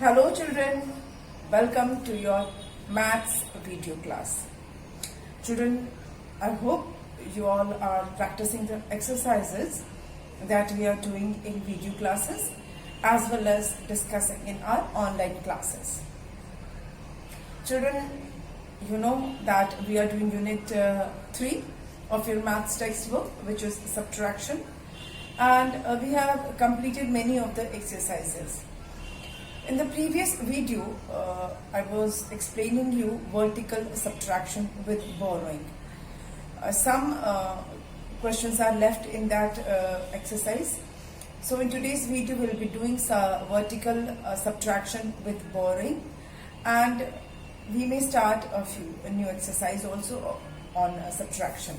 Hello children, welcome to your maths video class. Children, I hope you all are practicing the exercises that we are doing in video classes as well as discussing in our online classes. Children, you know that we are doing unit 3 of your maths textbook, which is subtraction, and we have completed many of the exercises. In the previous video, I was explaining you vertical subtraction with borrowing. Some questions are left in that exercise. So in today's video, we'll be doing some vertical subtraction with borrowing, and we may start a new exercise also on subtraction.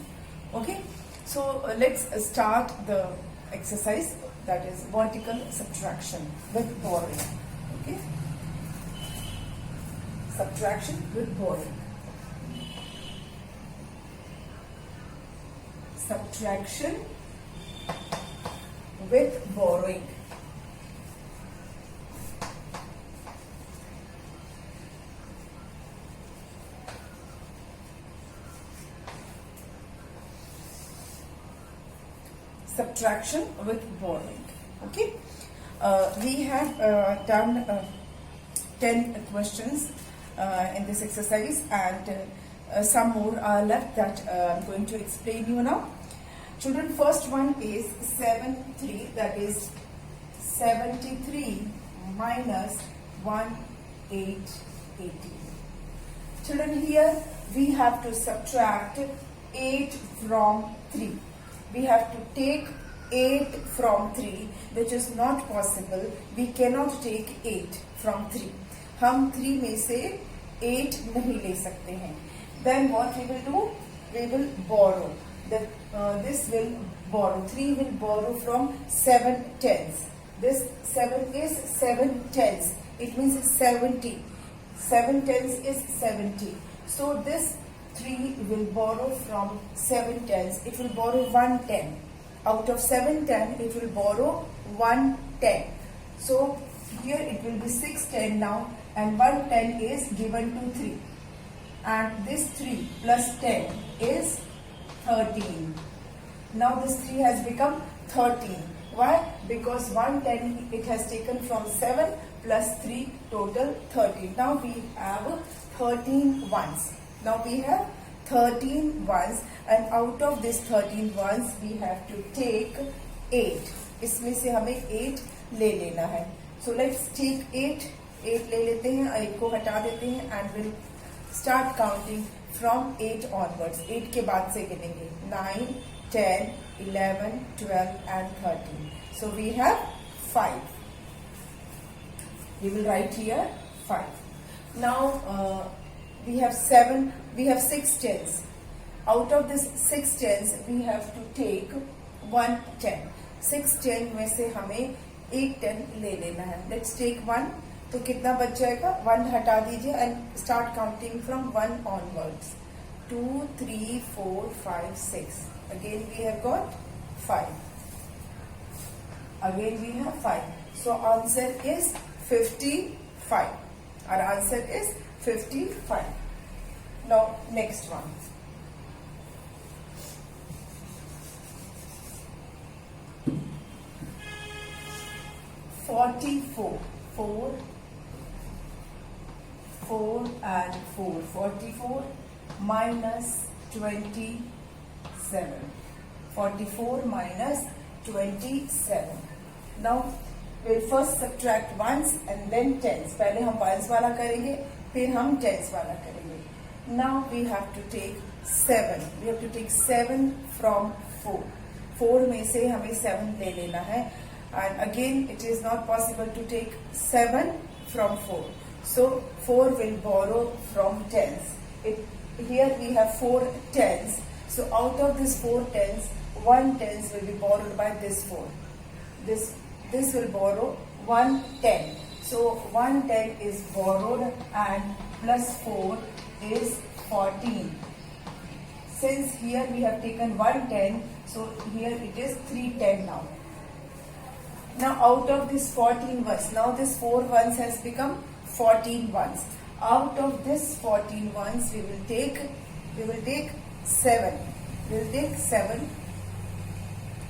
Okay, so let's start the exercise, that is vertical subtraction with borrowing. Okay, subtraction with borrowing. Subtraction with borrowing. Subtraction with borrowing. Okay. We have done 10 questions in this exercise, and some more are left that I'm going to explain you now. Children, first one is 73, that is 73 minus 1880. Children, here we have to subtract 8 from 3. We have to take 8 from 3, which is not possible. We cannot take 8 from 3. हम 3 में से 8 नहीं ले सकते हैं. Then what we will do? We will borrow. This will borrow. 3 will borrow from 7 tens. This 7 is 7 tens. It means 70. 7 tens is 70. So this 3 will borrow from 7 tens. It will borrow 1 ten. Out of 7 10, it will borrow 1 10. So here it will be 6 10 now, and 1 10 is given to 3. And this 3 plus 10 is 13. Now this 3 has become 13. Why? Because 1 10 it has taken from 7 plus 3, total 13. Now we have 13 ones. Now we have 13 ones, and out of this 13 ones we have to take 8. इसमें से हमें 8 ले लेना है. So let's take 8 ले लेते हैं, 8 को हटा देते हैं, and we'll start counting from 8 onwards. 8 के बाद से गिनेंगे 9, 10, 11, 12 and 13. So we have 5. We will write here 5. Now we have 6 tens. Out of this 6 tens, we have to take 1 10. 6 10 में से हमें 1 10 ले लेना है. Let's take 1. तो कितना बच जाएगा? 1 हटा दीजिए and start counting from 1 onwards. 2, 3, 4, 5, 6. Again we have got 5. Again we have 5. So answer is 55. Our answer is 55. Now next one. Forty-four. 4 and 4. 44 minus 27. 44 minus 27. Now we'll first subtract ones and then tens. पहले हम ones वाला करेंगे, फिर हम tens वाला करेंगे. Now we have to take 7. We have to take 7 from 4. 4 में से हमें 7 ले लेना है. And again it is not possible to take 7 from 4. So 4 will borrow from tens. Here we have 4 tens. So out of this 4 tens, 1 tens will be borrowed by this 4. This will borrow 1 10. So 1 10 is borrowed, and plus 4 is 14. Since here we have taken 1 10, so here it is 3 10 now. Now out of this 14 ones, now this 4 ones has become 14 ones. Out of this 14 ones, we will take 7. We will take 7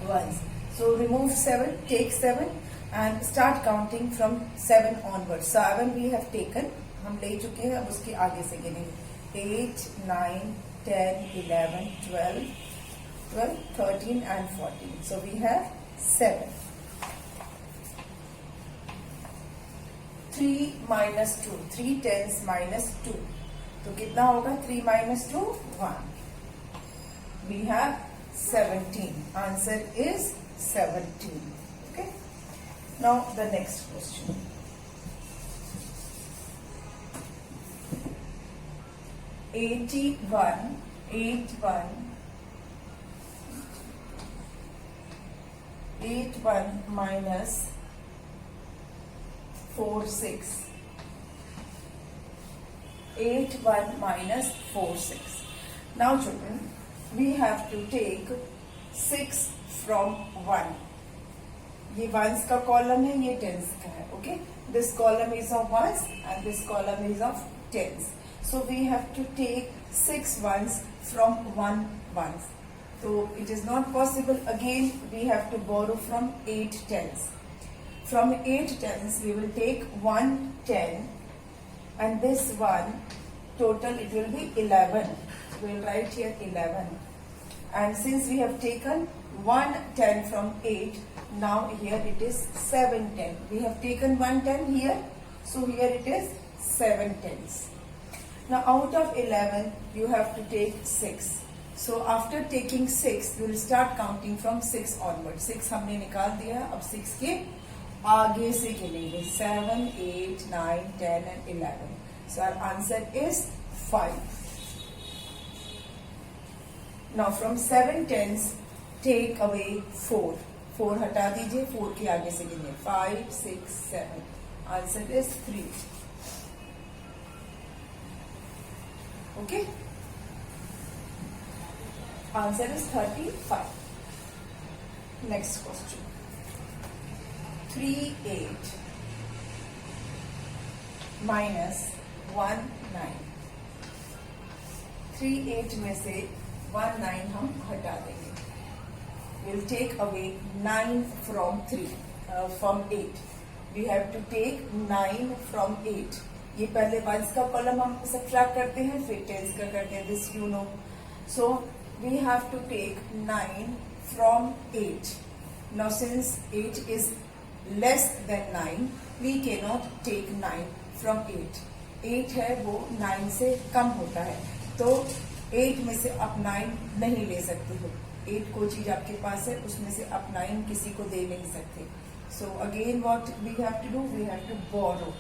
ones. So remove 7, take 7 and start counting from 7 onwards. 7 we have taken, हम ले चुके हैं, अब उसके आगे से गिनेंगे. 8, 9, 10, 11, 12, 13 and 14. So we have 7. 3 minus 2, 3 tens minus 2. तो कितना होगा? 3 minus 2, 1. We have 17. Answer is 17. Okay. Now the next question. 81 minus 46. 81 minus 46. Now children, we have to take 6 from 1. ये ones का column है, ये tens का है. Okay, this column is of ones and this column is of tens. So we have to take 6 ones from 1 ones. So it is not possible. Again we have to borrow from 8 tens. From 8 tens we will take 1 10 and this one total it will be 11. We will write here 11. And since we have taken 1 10 from 8, now here it is 7 10. We have taken 1 10 here, so here it is 7 tens. Now out of 11 you have to take 6. So after taking 6 we will start counting from 6 onwards. 6 हमने निकाल दिया, अब 6 के आगे से गिनेंगे. 7, 8, 9, 10 and 11. So our answer is 5. Now from 7 tens take away 4. 4 हटा दीजिए, 4 के आगे से गिनिए. 5, 6, 7. Answer is 3. Okay. Answer is 35. Next question. 3 8 minus 1 9. 3 8 में से 1 9 हम हटा देंगे. We'll take away 9 from 8. We have to take 9 from 8. ये पहले वंस का कॉलम हम सब्ट्रैक्ट करते हैं, फिर टेंस का करते हैं. This you know. So we have to take 9 from 8. Now since 8 is less than 9, we cannot take 9 from 8. 8 है वो 9 से कम होता है, तो 8 में से आप 9 नहीं ले सकते हो. 8 कोई चीज आपके पास है, उसमें से आप 9 किसी को दे नहीं सकते. So again what we have to do, we have to borrow.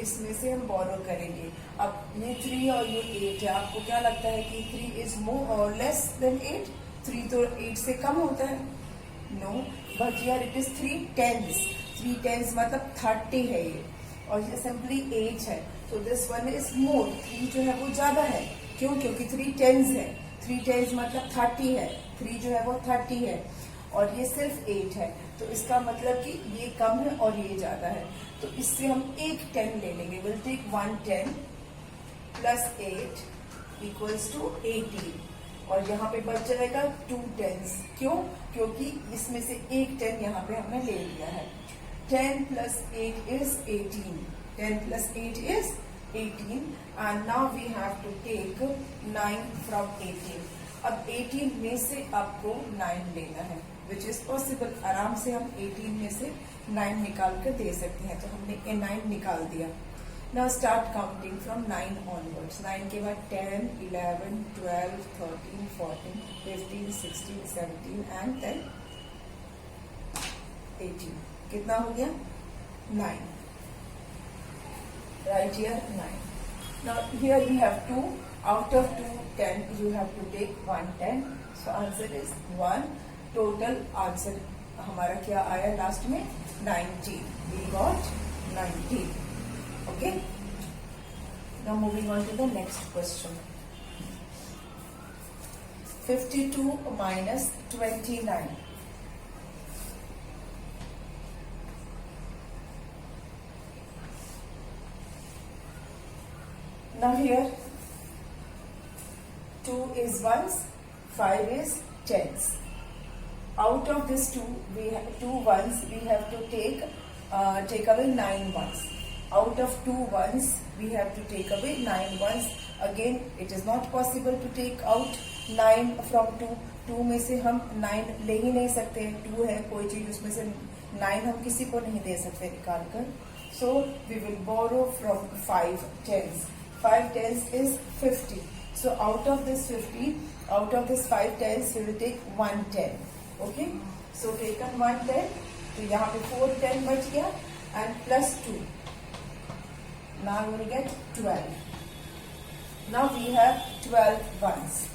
इसमें से हम बोरो करेंगे. अब ये 3 और ये 8 है. आपको क्या लगता है कि 3 इज मोर और लेस देन 8? 3 तो 8 से कम होता है. No, but here it is 3 tens. 3 tens मतलब 30 है ये, और ये सिंपली 8 है. तो दिस वन इज मोर. 3 जो है वो ज्यादा है. क्यों? क्योंकि 3 टेंस है. 3 टेंस मतलब 30 है. 3 जो है वो 30 है और ये सिर्फ 8 है. तो इसका मतलब कि ये कम है और ये ज्यादा है. तो इससे हम एक 10 ले लेंगे. Will take 1 10 plus 8 equals to 18. और यहाँ पे बच जाएगा 2 टेंस. क्यों? क्योंकि इसमें से एक 10 यहाँ पे हमने ले लिया है. 10 plus 8 is 18. 10 plus 8 is 18. And now we have to take 9 from 18. अब 18 में से आपको 9 लेना है, which is possible. आराम से हम 18 में से 9 निकाल कर दे सकते हैं. तो हमने 9 निकाल दिया. Now start counting from 9 onwards. 9 के बाद 10, 11, 12, 13, 14, 15, 16, 17 and then 18. कितना हो गया? 9. Right here 9. Now here we have 2. Out of 2 10 you have to take 1 10. So answer is 1. Total answer हमारा क्या आया लास्ट में? 19. We got 19. Okay. Now moving on to the next question. 52 minus 29. Now here 2 is ones, 5 is tens. Out of this 2 ones we have to take away 9 ones. Out of 2 ones we have to take away 9 ones. Again it is not possible to take out 9 from 2. 2 में से हम 9 ले ही नहीं सकते, 2 है कोई चीज, उसमें से 9 हम किसी को नहीं दे सकते निकाल कर. So we will borrow from 5 tens. 5 tens is 50. So out of this 50, out of this 5 tens we will take 1 10. Okay, so taken 1 10, तो यहाँ पे 4 10 बच गया and plus 2. Now we will get 12. Now we have 12 ones.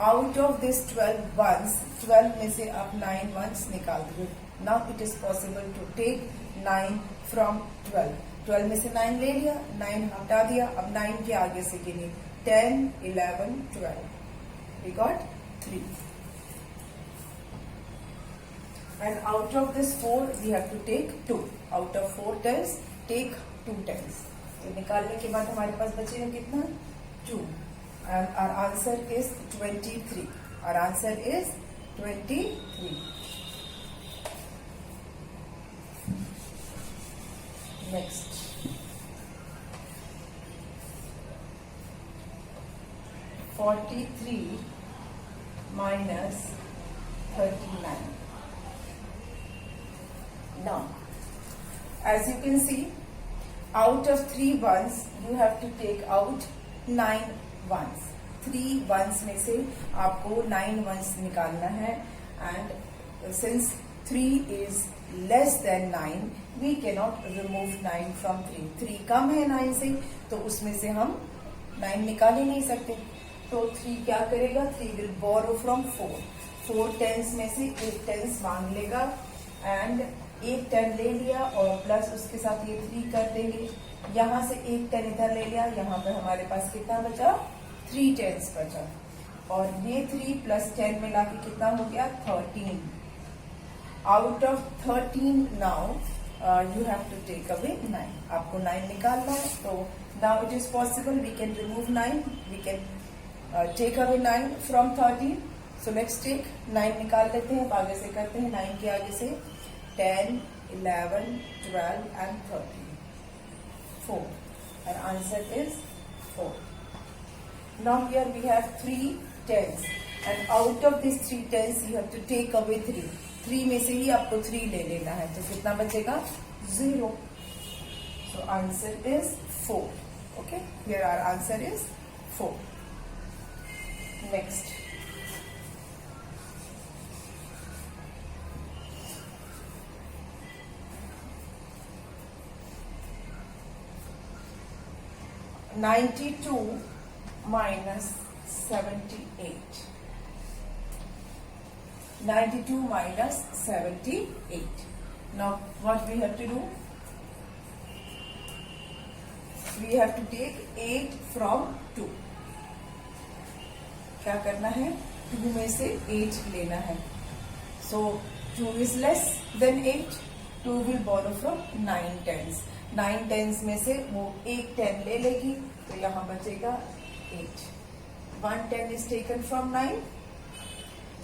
Out of this 12 ones, 12 में से आप 9 ones निकाल दो. Now it is possible to take 9 from 12. 12 में से 9 ले लिया, 9 हटा दिया, अब 9 के आगे से गिनिए 10, 11, 12. We got 3. And out of this 4 we have to take 2. Out of 4 tens, take 2 tens. तो निकालने के बाद हमारे पास बचेगा कितना? 2. And our answer is 23. Our answer is 23. Next. 43 minus 39. Now, as you can see, out of 3 ones, you have to take out 9 ones. 3 ones में से आपको 9 ones निकालना है. And since 3 is less than 9, we cannot remove 9 from 3. 3 कम है 9 से, तो उसमें से हम 9 निकाल ही नहीं सकते. तो 3 क्या करेगा? 3 will borrow from 4. 4 tens में से 1 tens मांग लेगा and 1 10 ले लिया और प्लस उसके साथ ये 3 कर देंगे. यहाँ से 1 10 इधर ले लिया, यहाँ पर हमारे पास कितना बचा? 3 tens बचा. और ये 3 प्लस 10 मिला के कितना हो गया? 13. Out of 13 now you have to take away 9. आपको 9 निकालना है. तो now it is possible we can remove 9. We can take away 9 from 13. So let's take 9 निकाल लेते हैं. आगे से करते हैं. 9 के आगे से 10, 11, 12 and 13. 4. Our answer is 4. Now here we have 3 tens. And out of these 3 tens you have to take away 3. 3 में से ही आपको 3 ले लेना है. तो कितना बचेगा? 0. So answer is 4. Okay. Here our answer is 4. Next. (92 minus 78). 92 minus 78. Now what we have to do? We have to take 8 from 2. क्या करना है? 2 में से 8 लेना है. So 2 is less than 8. 2 will borrow from 9 tens. 9 tens में से वो 1 10 ले लेगी, तो यहाँ बचेगा 8. 1 10 is taken from 9.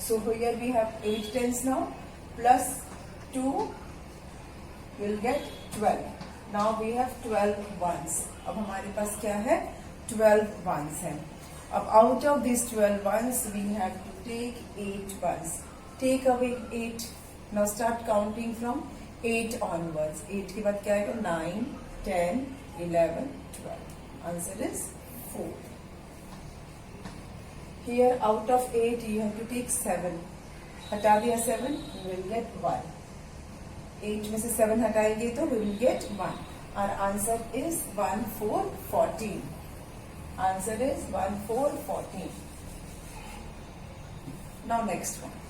So here we have 8 tens now. Plus 2 will get 12. Now we have 12 ones. अब हमारे पास क्या है? 12 ones है. अब out of these 12 ones we have to take 8 ones. Take away 8. Now start counting from 8 onwards. 8 के बाद क्या आएगा? 9, 10, 11, 12. Answer is 4. Here out of 8 you have to take 7. हटा दिया 7, you will get 1. 8 में से 7 हटाएंगे तो we will get 1. Our answer is 1 4 14. Answer is 1 4 14. Now next one.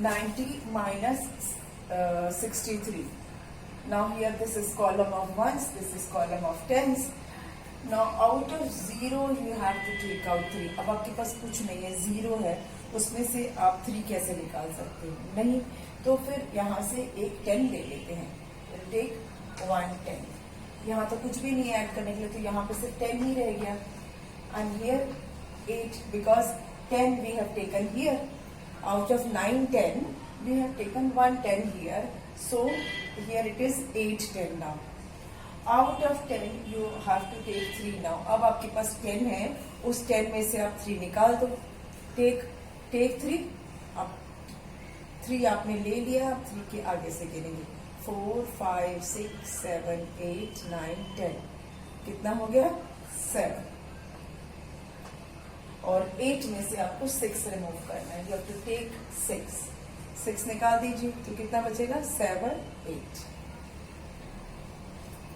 (90 minus 63). Now here this is column of ones, this is column of tens. Now out of 0 you have to take out 3. अब आपके पास कुछ नहीं है, 0 है, उसमें से आप 3 कैसे निकाल सकते हो? नहीं, तो फिर यहाँ से एक 10 ले लेते हैं. टेक 1 10. यहाँ तो कुछ भी नहीं है ऐड करने के लिए, तो यहाँ पे सिर्फ 10 ही रह गया. And here 8, because 10 we have taken here. Out of 9 10 we have taken 1 10 here, so here it is 8 10 now. Out of 10 you have to take 3 now. अब आपके पास 10 है, उस 10 में से आप 3 निकाल दो. take 3. अब 3 आपने ले लिया, अब 3 के आगे से गिनेंगे. 4 5 6 7 8 9 10. कितना हो गया? 7. और 8 में से आपको 6 रिमूव करना है. यू हैव टू टेक 6 निकाल दीजिए, तो कितना बचेगा? 7 8.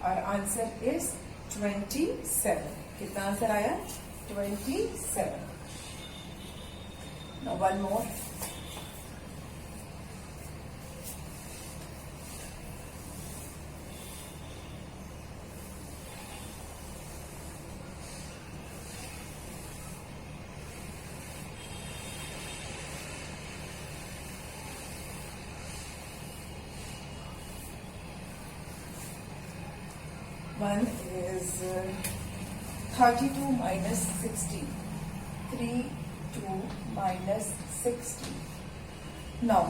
और आंसर इज 27. कितना आंसर आया? 27. Now one more. One is 32 minus 60. 32 minus 60. Now,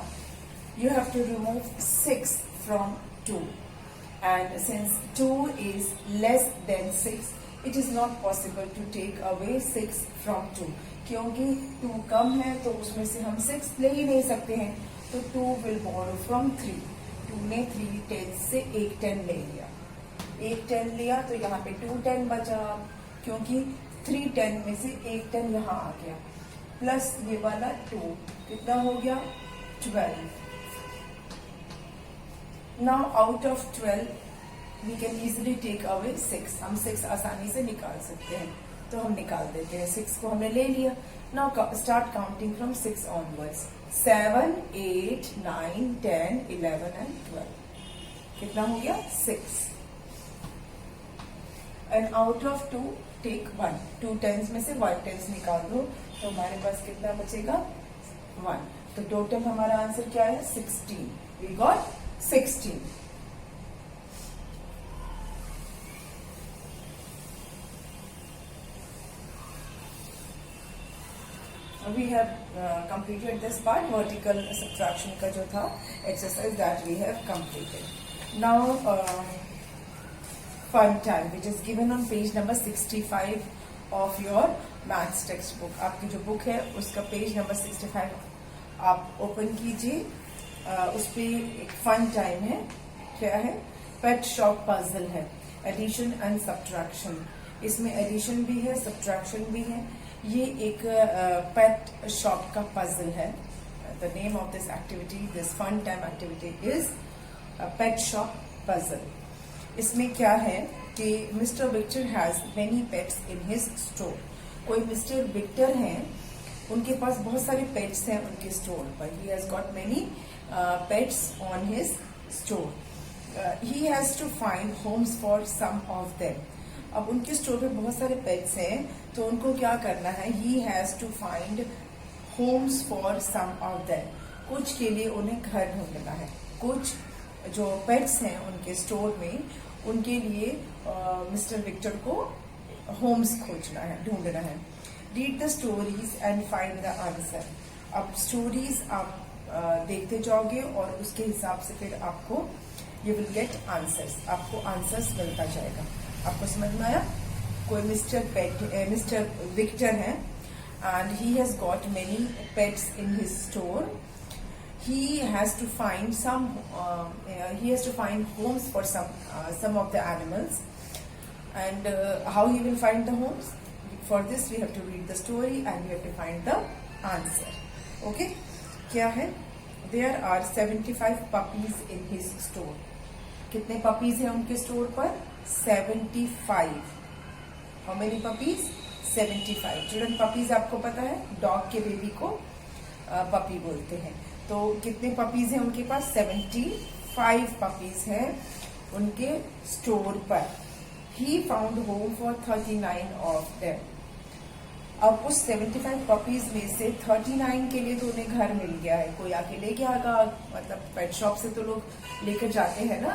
you have to remove 6 from 2. And since 2 is less than 6, it is not possible to take away 6 from 2. क्योंकि 2 कम है, तो उसमें से हम 6 ले ही नहीं सकते हैं. तो 2 will borrow from 3. 2 ने 3 10 से एक 10 ले लिया. एक 10 लिया, तो यहाँ पे 2 10 बचा, क्योंकि 3 10 में से एक 10 यहाँ आ गया, प्लस ये वाला 2. कितना हो गया? 12. Now out of 12 we can easily take away 6. हम 6 आसानी से निकाल सकते हैं, तो हम निकाल देते हैं. 6 को हमने ले लिया. Now start counting from 6 onwards. 7 8 9 10 11 and 12. कितना हो गया? 6. And out of 2 take 1. 2 10s में से 1 10s निकाल दो, तो हमारे पास कितना बचेगा? 1. तो टोटल हमारा आंसर क्या है? 16. We got 16. We have completed this part. Vertical subtraction का जो था exercise that we have completed. Now fun time, which is given on page number 65 of your maths textbook. आपकी जो बुक है उसका पेज नंबर 65 आप ओपन कीजिए. उस पे एक फन टाइम है. क्या है? पेट शॉप पजल है. Addition and subtraction. इसमें एडिशन भी है, सब्ट्रैक्शन भी है. ये एक पेट शॉप का पजल है. The name of this activity, this fun time activity is pet shop puzzle. इसमें क्या है कि mister Victor has many pets in his store. कोई मिस्टर विक्टर हैं, उनके पास बहुत सारे पेट्स हैं उनके स्टोर पर. He has got many pets on his store. He has to find homes for some of them. अब उनके स्टोर पे बहुत सारे पेट्स हैं, तो उनको क्या करना है? He has to find homes for some of them. कुछ के लिए उन्हें घर ढूंढना है. कुछ जो पेट्स हैं उनके स्टोर में, उनके लिए मिस्टर विक्टर को होम्स खोजना है, ढूंढना है. Read the stories and find the answer. अब स्टोरीज आप देखते जाओगे और उसके हिसाब से फिर आपको यू विल गेट आंसर्स. आपको आंसर्स मिलता जाएगा. आपको समझ में आया? कोई मिस्टर विक्टर है and he has got many pets in his store. He has to find homes for some of the animals. And how he will find the homes? For this we have to read the story and we have to find the answer. Okay? क्या है? There are 75 puppies in his store. कितने puppies हैं उनके store पर? 75. How many puppies? 75. Children, puppies आपको पता है, dog के बेबी को पपी बोलते हैं. तो कितने पपीज हैं उनके पास? 75 पपीज हैं उनके स्टोर पर. He found home for 39 of them. अब उस 75 पपीज में से 39 के लिए तो उन्हें घर मिल गया है, कोई आके ले गया होगा, मतलब पेट शॉप से तो लोग लेकर जाते हैं ना,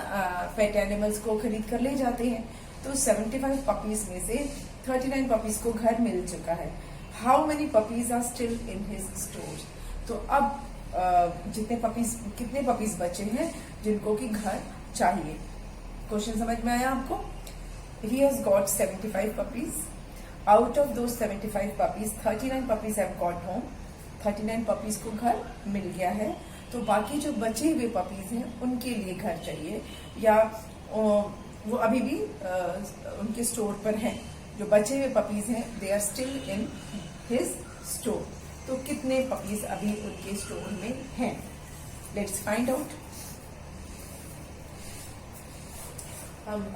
पेट एनिमल्स को खरीद कर ले जाते हैं। तो 75 पपीज में से 39 पपीज को घर मिल चुका है। How many puppies are still in his store? तो अब कितने पपीज बचे हैं जिनको कि घर चाहिए? क्वेश्चन समझ में आया आपको? He has got 75 puppies. Out of those 75 puppies, 39 puppies have got home. 39 puppies को घर मिल गया है। तो बाकी जो बचे हुए पपीज हैं उनके लिए घर चाहिए, या वो अभी भी उनके स्टोर पर हैं। जो बचे हुए पपीज हैं they are still in his store. तो कितने पपीज अभी उनके स्टोर में हैं? Let's find out. हम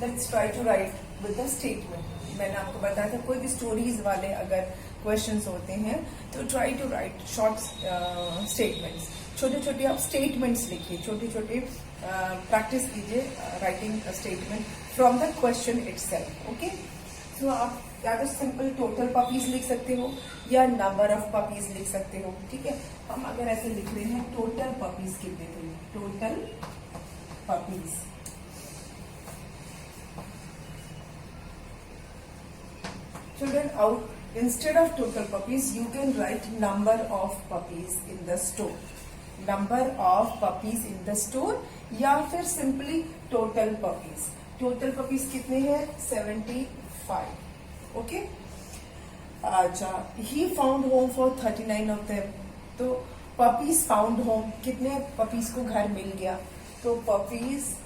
let's try to write with the statement. मैंने आपको बताया था कोई भी स्टोरीज वाले अगर क्वेश्चंस होते हैं तो try to write short statements. छोटे छोटे आप स्टेटमेंट्स लिखिए, छोटे छोटे प्रैक्टिस कीजिए writing statement from the question itself. Okay, तो आप या तो सिंपल टोटल पपीज लिख सकते हो या नंबर ऑफ पपीज लिख सकते हो। ठीक है, हम अगर ऐसे लिख रहे हैं टोटल पपीज कितने थे? Total puppies. Children, out instead of total puppies, you can write number of puppies in the store. Number of puppies in the store, या फिर simply total puppies. Total puppies कितने हैं? 75. Okay? अच्छा, he found home for 39 of them. तो puppies found home, कितने puppies को घर मिल गया? तो puppies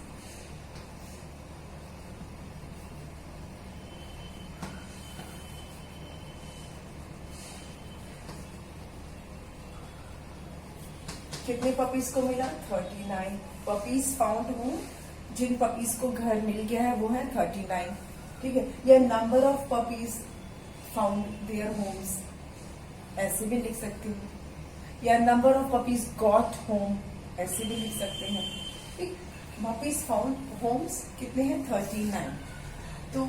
कितने पपीज को मिला? 39 पपीज फाउंड होम। जिन पपीज को घर मिल गया है वो है 39। ठीक है, या number of puppies found their homes, ऐसे भी लिख सकते हो, या number of puppies got home, ऐसे भी लिख सकते हैं। ठीक, पपीज फाउंड होम्स कितने हैं? 39। तो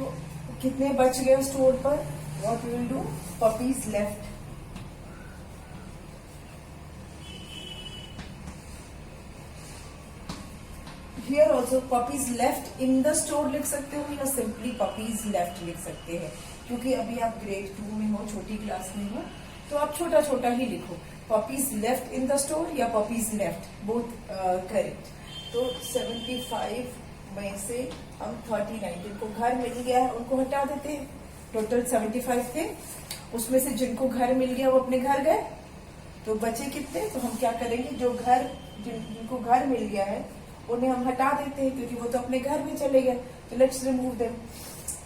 कितने बच गए स्टोर पर? What will do? Puppies left. Here also puppies left in the store लिख सकते हो या सिंपली पपीज लेफ्ट लिख सकते हैं, क्योंकि अभी आप ग्रेड 2 में हो, छोटी क्लास में हो, तो आप छोटा छोटा ही लिखो। Puppies left in the store या पपीज लेफ्ट, बोथ करेक्ट। तो 75 में से हम 39 जिनको घर मिल गया है उनको हटा देते हैं। टोटल 75 थे, उसमें से जिनको घर मिल गया वो अपने घर गए, तो बचे कितने? तो हम क्या करेंगे, जो जिनको घर मिल गया है उन्हें हम हटा देते हैं क्योंकि वो तो अपने घर में चले गए। तो लेट्स रिमूव देम।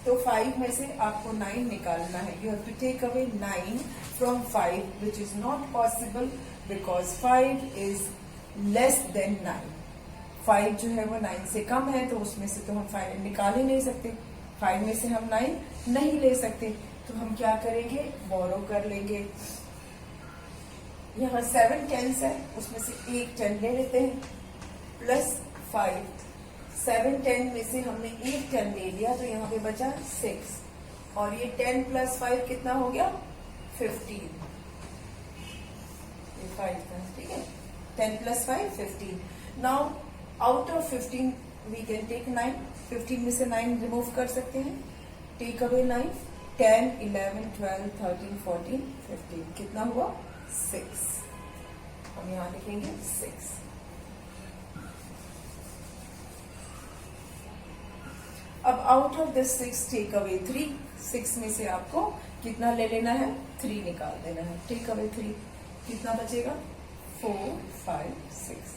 तो 5 में से आपको 9 निकालना है। You have to take away 9 from 5, which is not possible because 5 is less than 9। 5 जो है वो 9 से कम है, तो उसमें से तो हम 5 निकाल ही नहीं सकते। 5 में से हम 9 नहीं ले सकते, तो हम क्या करेंगे? बोरो कर लेंगे। यहाँ 7 टेंस है, उसमें से एक 10 ले लेते हैं प्लस 5। 7 10 में से हमने एक 10 ले लिया, तो यहाँ पे बचा 6, और ये 10 प्लस 5 कितना हो गया? 15। ये 5 था, ठीक है। 10 plus 5 15। Now out of 15 we can take 9। 15 में से 9 रिमूव कर सकते हैं। Take away 9। 10 11 12 13 14 15 कितना हुआ? 6। हम यहाँ लिखेंगे 6। अब out of this 6 take away 3। 6 में से आपको कितना ले लेना है? 3 निकाल देना है। टेक अवे 3, कितना बचेगा? 4 5 6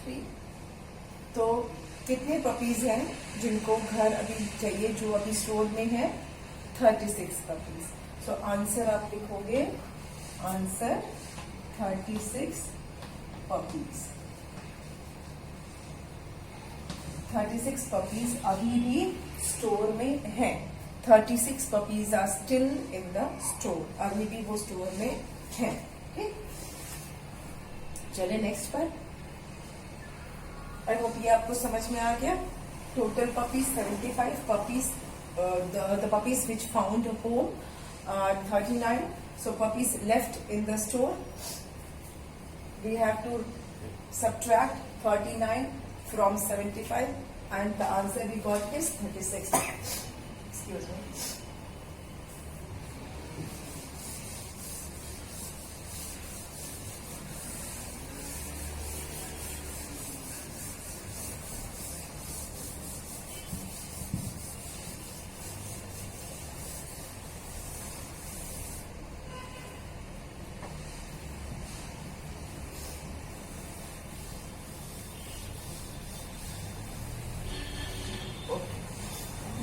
3। तो कितने पपीज हैं जिनको घर अभी चाहिए, जो अभी स्टोर में है? 36 पपीज। सो आंसर आप लिखोगे, आंसर 36 पपीज। 36 पपीज अभी भी स्टोर में हैं। 36 puppies are still in the store, अभी भी वो स्टोर में हैं। ठीक, चले नेक्स्ट पर। आई होप ये आपको समझ में आ गया. Total puppies 75, puppies the puppies which found a home are 39. So puppies left in the store. We have to subtract 39 from 75 and the answer we got is 36. Excuse me.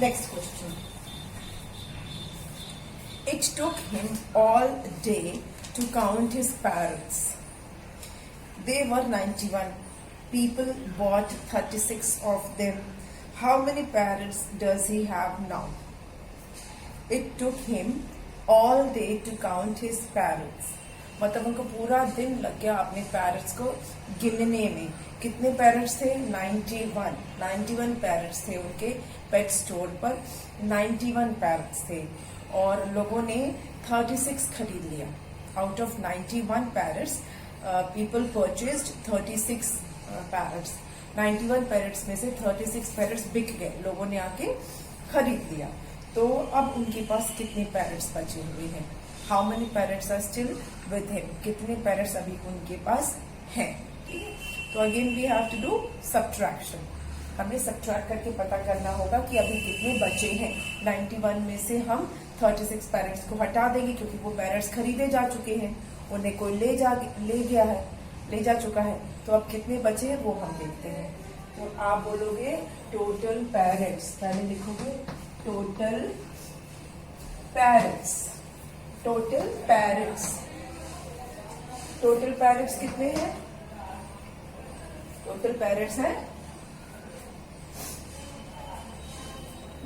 Next question. It took him all day to count his parrots. They were 91. People bought 36 of them. How many parrots does he have now? It took him all day to count his parrots. मतलब उनको पूरा दिन लग गया अपने parrots को गिनने में. कितने पैरट्स थे? 91 पैरट्स थे उनके पेट स्टोर पर. 91 पैरट्स थे और लोगों ने 36 खरीद लिया. Out of 91 parrots people purchased 36 parrots. 91 parrots में से 36 पैरट्स बिक गए, लोगों ने आके खरीद लिया. तो अब उनके पास कितने पैरट्स बचे हुए हैं? How many parrots are still with him? कितने पैरट्स अभी उनके पास हैं? ठीक है, तो again we have to do subtraction. हमें सब्ट्रैक्ट करके पता करना होगा कि अभी कितने बचे हैं. 91 में से हम 36 पैरट्स को हटा देंगे क्योंकि वो पैरट्स खरीदे जा चुके हैं, उन्हें कोई ले जा चुका है. तो अब कितने बचे हैं वो हम देखते हैं. तो आप बोलोगे टोटल पैरट्स, पहले लिखोगे total parrots. Total parrots, total parrots कितने हैं? टोटल पैरट्स हैं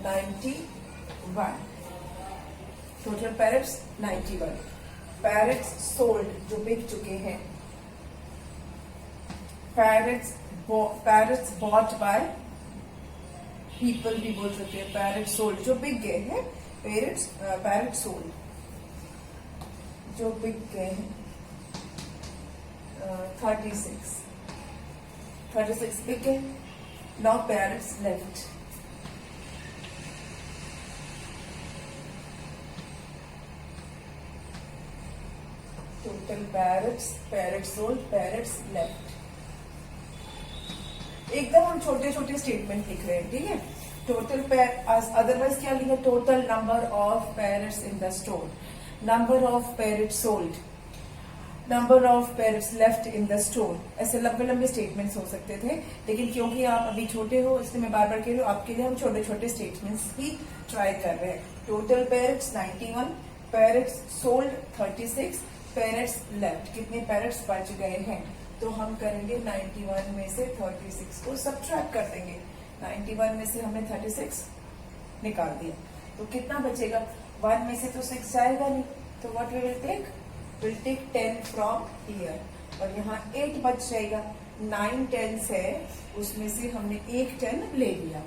91. Total parrots 91. पैरट्स सोल्ड जो बिक चुके हैं. पैरट्स बॉट बाय पीपल भी बोल सकते हैं. पैरट्स सोल्ड जो बिक गए हैं. पैरट्स सोल्ड जो बिक गए हैं 36 बिक गए. Now parrots left. Total parrots sold, parrots left. एकदम हम छोटे छोटे स्टेटमेंट लिख रहे हैं. ठीक है, टोटल अदरवाइज क्या लिखेंगे? Total number of parrots in the store, number of parrots sold, number of parrots left in the store. ऐसे लंबे लंबे स्टेटमेंट्स हो सकते थे, लेकिन क्योंकि आप अभी छोटे हो इसलिए मैं बार बार कह रही हूँ, आपके लिए हम छोटे छोटे स्टेटमेंट्स ही ट्राई कर रहे हैं. Total parrots 91, parrots sold 36, parrots left. कितने पैरट्स बच गए हैं? तो हम करेंगे 91 में से 36 को सब्ट्रैक्ट कर देंगे. 91 में से हमने 36 निकाल दिया तो कितना बचेगा? 1 में से तो 6 जाएगा नहीं, तो what we will take? Will take 10 from here. और यहाँ 8 बच जाएगा. 9 टेंस है, उसमें से हमने एक 10 ले लिया,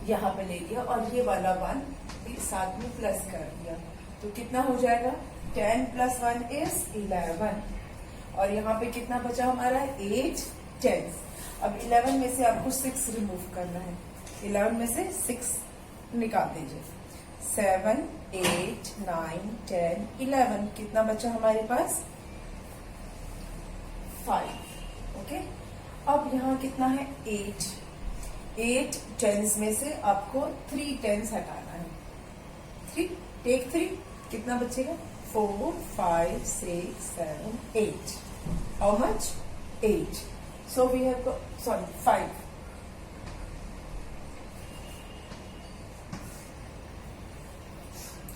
यहाँ पे ले लिया और ये वाला 1 भी साथ में प्लस कर दिया. तो कितना हो जाएगा? 10 + 1 is 11. और यहाँ पे कितना बचा हमारा? 8 टेंस. अब 11 में से आपको 6 रिमूव करना है. 11 में से 6 निकाल दीजिए. 7, 8, 9, 10, 11. कितना बचा हमारे पास? 5. ओके, अब यहाँ कितना है? 8 टेंस में से आपको 3 टेंस हटाना है. 3 टेक 3. कितना बचेगा? 4, 5, 6, 7, 8. How much? 8. So we have got, 5.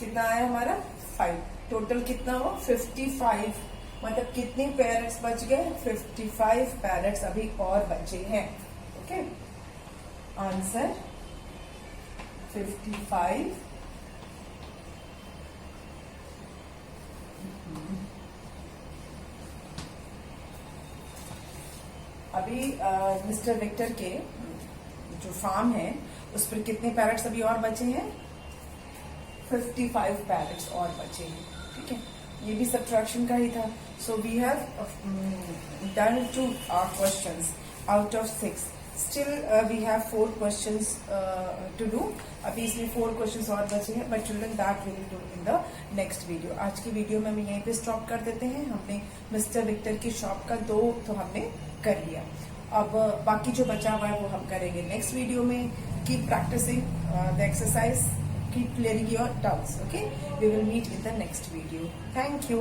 कितना आया हमारा? 5. टोटल कितना हुआ? 55. मतलब कितने पैरट्स बच गए? 55 पैरट्स अभी और बचे हैं. Okay, answer 55. अब अभी मिस्टर विक्टर के जो फार्म है उस पर कितने पैरेट्स अभी और बचे हैं? 55 पैरेट्स और बचे हैं, ठीक है। ये भी सब्ट्रैक्शन का ही था। So we have done 2 questions out of 6। Still we have 4 questions to do. अभी इसमें 4 क्वेश्चंस और बचे हैं, but children that will do in the next video. आज की वीडियो में हम यहीं पे स्टॉप कर देते हैं। हमने मिस्टर विक्टर की शॉप का 2 तो हमने कर लिया। अब बाकी जो बचा हुआ है वो हम करेंगे नेक्स्ट वीडियो में। Keep practising the exercise, keep clearing your doubts. Okay, we will meet in the next video. Thank you.